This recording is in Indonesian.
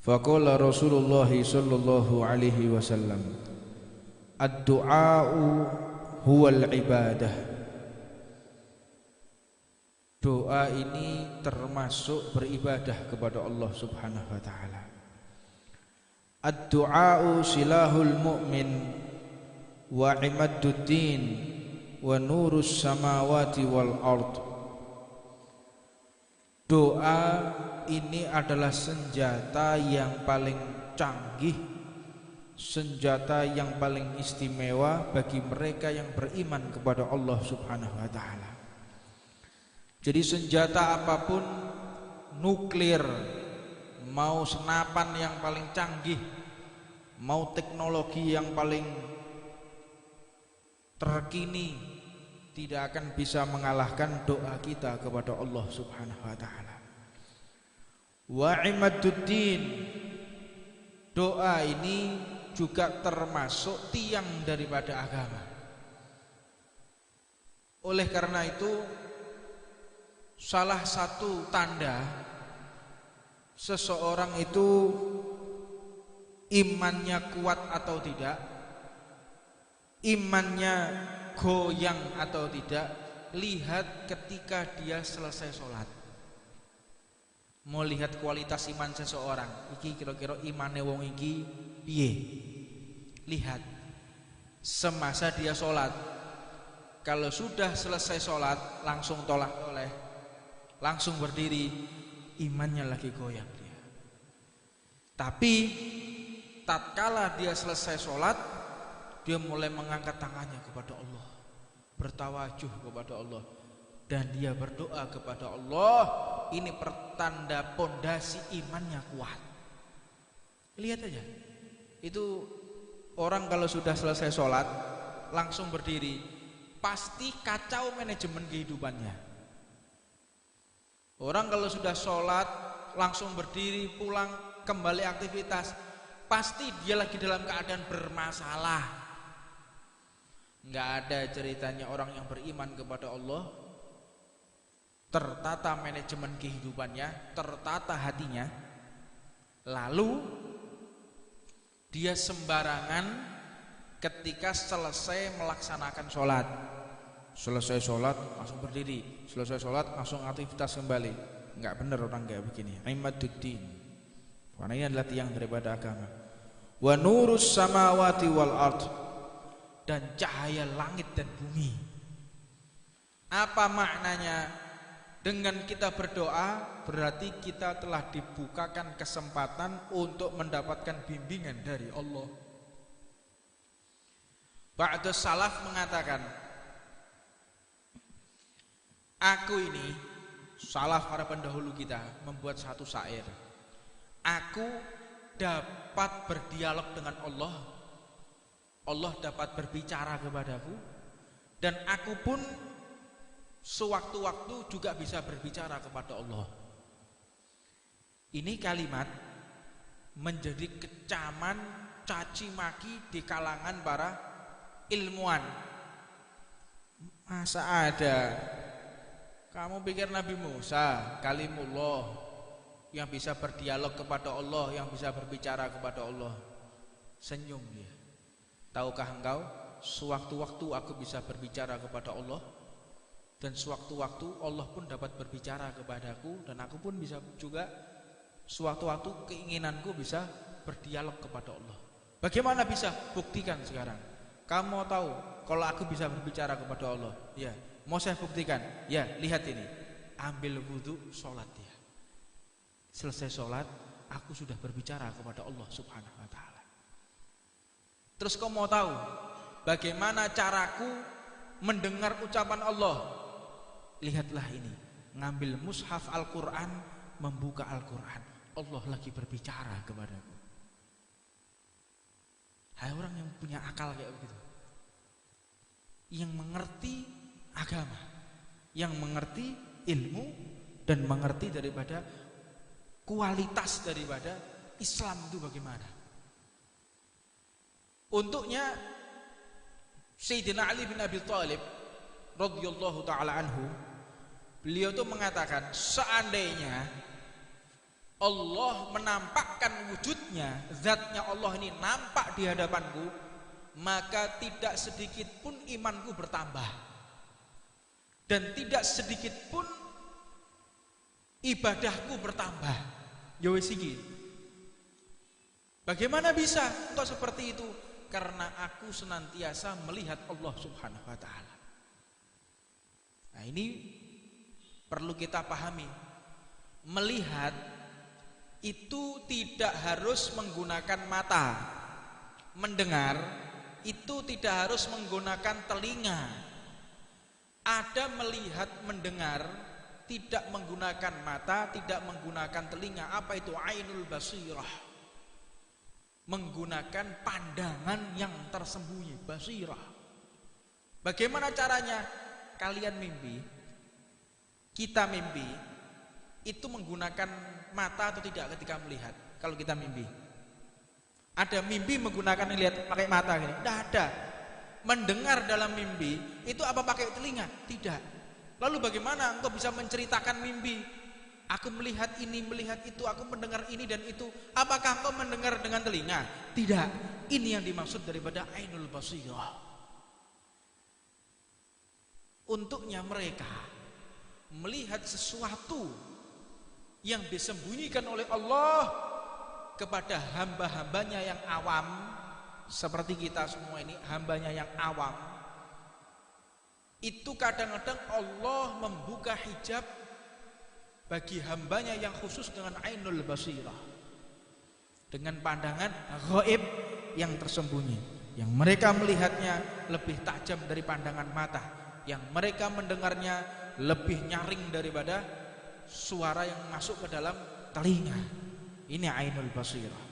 Faqala Rasulullah sallallahu alaihi wasallam, ad-du'a'u huwal ibadah. Doa ini termasuk beribadah kepada Allah Subhanahu wa taala. Ad-du'a'u silahul mu'min wa imadduddin wa nurus samawati wal ard. Doa ini adalah senjata yang paling canggih, senjata yang paling istimewa bagi mereka yang beriman kepada Allah Subhanahu wa taala. Jadi senjata apapun, nuklir, mau senapan yang paling canggih, mau teknologi yang paling terkini, tidak akan bisa mengalahkan doa kita kepada Allah Subhanahu wa taala. Wa imadduddin, doa ini juga termasuk tiang daripada agama. Oleh karena itu, salah satu tanda seseorang itu imannya kuat atau tidak, imannya goyang atau tidak, lihat ketika dia selesai sholat. Mau lihat kualitas iman seseorang, iki kira-kira imane wong iki piye? Lihat semasa dia sholat. Kalau sudah selesai sholat langsung tolak-toleh, langsung berdiri, imannya lagi goyang dia. Tapi tatkala dia selesai sholat, dia mulai mengangkat tangannya kepada Allah, bertawajuh kepada Allah, dan dia berdoa kepada Allah. Ini pertanda pondasi imannya kuat. Lihat aja, itu orang kalau sudah selesai sholat langsung berdiri, pasti kacau manajemen kehidupannya. Orang kalau sudah sholat langsung berdiri, pulang kembali aktivitas, pasti dia lagi dalam keadaan bermasalah. Nggak ada ceritanya orang yang beriman kepada Allah tertata manajemen kehidupannya, tertata hatinya, lalu dia sembarangan ketika selesai melaksanakan sholat. Selesai sholat langsung berdiri, selesai sholat langsung aktivitas kembali. Nggak benar orang kayak begini. Imadduddin, karena ini adalah tiang daripada agama. Wa nurus samawati wal ard, dan cahaya langit dan bumi. Apa maknanya? Dengan kita berdoa berarti kita telah dibukakan kesempatan untuk mendapatkan bimbingan dari Allah. Ba'du salaf mengatakan, aku ini, salaf para pendahulu kita, membuat satu syair. Aku dapat berdialog dengan Allah, Allah dapat berbicara kepadaku, dan aku pun sewaktu-waktu juga bisa berbicara kepada Allah. Ini kalimat menjadi kecaman caci maki di kalangan para ilmuwan. Masa ada, kamu pikir Nabi Musa kalimullah yang bisa berdialog kepada Allah, yang bisa berbicara kepada Allah? Senyum dia. Tahukah engkau, sewaktu-waktu aku bisa berbicara kepada Allah, dan sewaktu-waktu Allah pun dapat berbicara kepadaku, dan aku pun bisa juga sewaktu-waktu keinginanku bisa berdialog kepada Allah. Bagaimana bisa? Buktikan sekarang. Kamu mau tahu kalau aku bisa berbicara kepada Allah? Ya, mau saya buktikan? Ya, lihat ini. Ambil wudhu, sholat dia. Selesai sholat, aku sudah berbicara kepada Allah Subhanahu wa ta'ala. Terus kau mau tahu bagaimana caraku mendengar ucapan Allah? Lihatlah ini, ngambil mushaf Al-Quran, membuka Al-Quran, Allah lagi berbicara kepadaku. Hai orang yang punya akal kayak begitu, yang mengerti agama, yang mengerti ilmu, dan mengerti daripada kualitas daripada Islam itu bagaimana. Untuknya Sayyidina Ali bin Abi Thalib radhiyallahu ta'ala anhu, beliau tuh mengatakan, seandainya Allah menampakkan wujudnya, zatnya Allah ini nampak di hadapanku, maka tidak sedikit pun imanku bertambah, dan tidak sedikit pun ibadahku bertambah. Ya wis iki. Bagaimana bisa kok seperti itu? Karena aku senantiasa melihat Allah Subhanahu wa taala. Nah, ini perlu kita pahami. Melihat itu tidak harus menggunakan mata. Mendengar itu tidak harus menggunakan telinga. Ada melihat, mendengar tidak menggunakan mata, tidak menggunakan telinga. Apa itu? Ainul basirah. Menggunakan pandangan yang tersembunyi, basirah. Bagaimana caranya? Kalian mimpi, kita mimpi, itu menggunakan mata atau tidak ketika melihat? Kalau kita mimpi, ada mimpi menggunakan lihat pakai mata gini? Tidak ada. Mendengar dalam mimpi itu apa pakai telinga? Tidak. Lalu bagaimana engkau bisa menceritakan mimpi? Aku melihat ini, melihat itu, aku mendengar ini dan itu. Apakah engkau mendengar dengan telinga? Tidak. Ini yang dimaksud daripada ainul basirah. Untuknya mereka melihat sesuatu yang disembunyikan oleh Allah kepada hamba-hambanya yang awam, seperti kita semua ini hambanya yang awam. Itu kadang-kadang Allah membuka hijab bagi hambanya yang khusus dengan ainul basirah, dengan pandangan ghaib yang tersembunyi, yang mereka melihatnya lebih tajam dari pandangan mata, yang mereka mendengarnya lebih nyaring daripada suara yang masuk ke dalam telinga. Ini ainul basirah.